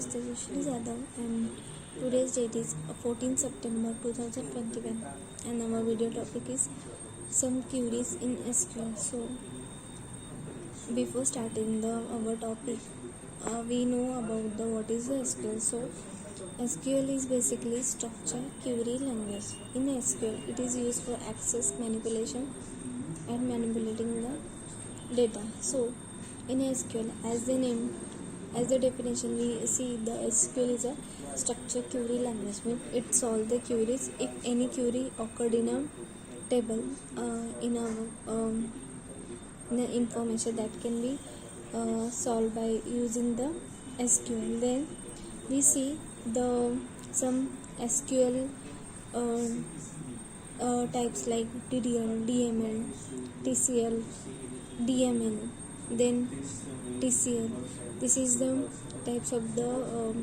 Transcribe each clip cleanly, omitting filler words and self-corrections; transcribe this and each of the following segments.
is Tejashree Jadhav and today's date is 14 September 2021 and our video topic is some queries in SQL. So before starting our topic, we know about what is the SQL. So SQL is basically structured query language. In SQL, it is used for access, manipulation and manipulating the data. So in SQL, as the definition, we see the SQL is a structured query language. It solves the queries if any query occurred in a table in the information that can be solved by using the SQL. Then we see some SQL types like DDL, DML, TCL, DML, then TCL. This is the types of the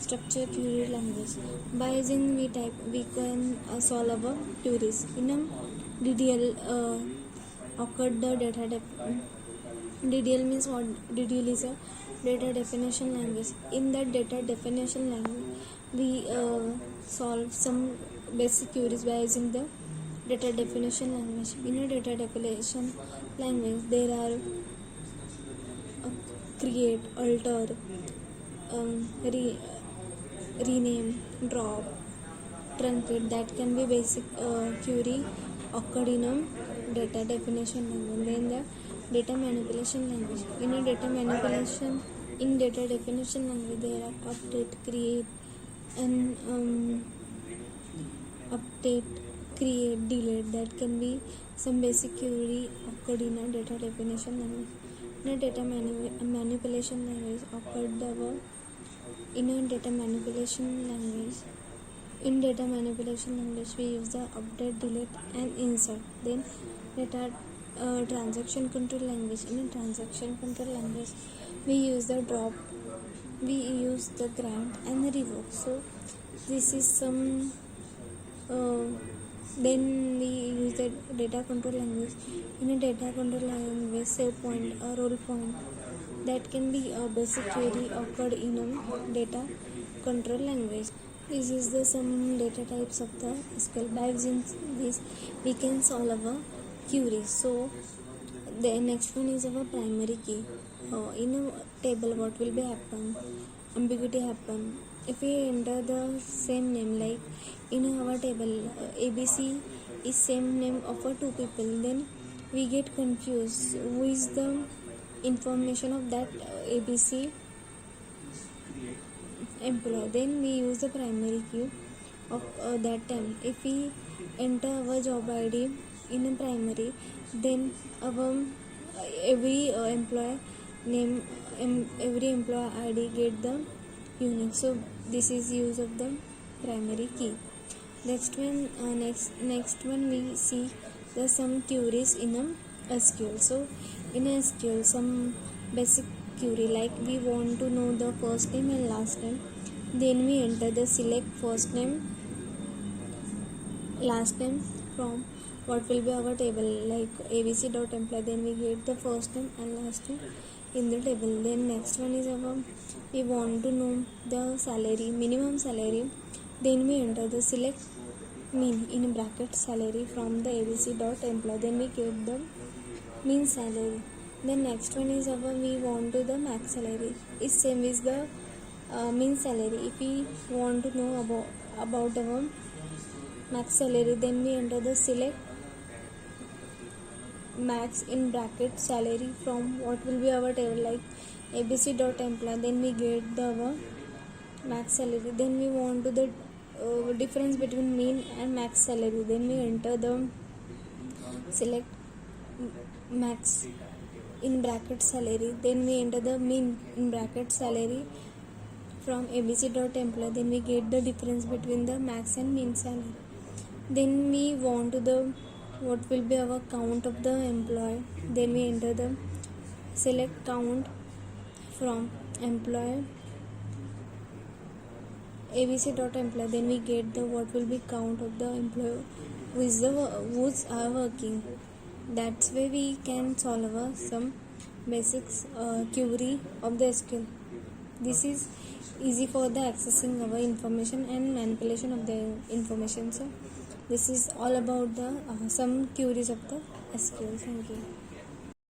structured query language. By using we can solve our queries. In a DDL occurred the data DDL means what? DDL is a data definition language. In that data definition language, we solve some basic queries by using the data definition language. In a data definition language, there are create, alter, rename, drop, truncate. That can be basic query occurred in a data definition language. Then the data manipulation language. In a data definition language, there are update, create, and delete. That can be some basic query occurred in a data definition language. In a data manipulation language in data manipulation language we use the update, delete and insert. Then data transaction control language. In a transaction control language, we use the drop, we use the grant and the revoke. So this is some then we use the data control language. In a data control language, save point, a roll point, that can be a basic query occurred in a data control language. This is the some data types of the SQL. By using this, we can solve our queries. So the next one is our primary key. In a table, what will be happen? Ambiguity happen. If we enter the same name, like in our table ABC is same name of two people, then we get confused who is the information of that ABC employee. Then we use the primary key of that time. If we enter our job ID in a primary, then our every employee name, every employee ID get the unique. So this is use of the primary key. Next one we see the some queries in a SQL. So in a SQL, some basic query like we want to know the first name and last name. Then we enter the select first name, last name from what will be our table like abc.employee. Then we get the first name and last name in the table. Then next one is we want to know the salary, minimum salary. Then we enter the select mean in bracket salary from the abc.employee. Then we get the mean salary. Then next one is we want to the max salary. Is same as the mean salary. If we want to know about our max salary, then we enter the select max in bracket salary from what will be our table like abc.employee. Then we get the max salary. Then we want to the difference between mean and max salary. Then we enter the select max in bracket salary. Then we enter the mean in bracket salary from abc.employee. Then we get the difference between the max and mean salary. Then we want to the what will be our count of the employee. Then we enter the select count from employee abc.employee. Then we get the what will be count of the employee who's are working. That's why we can solve some basics query of the SQL. This is easy for the accessing our information and manipulation of the information. So this is all about the some queries of the SQL. Thank you.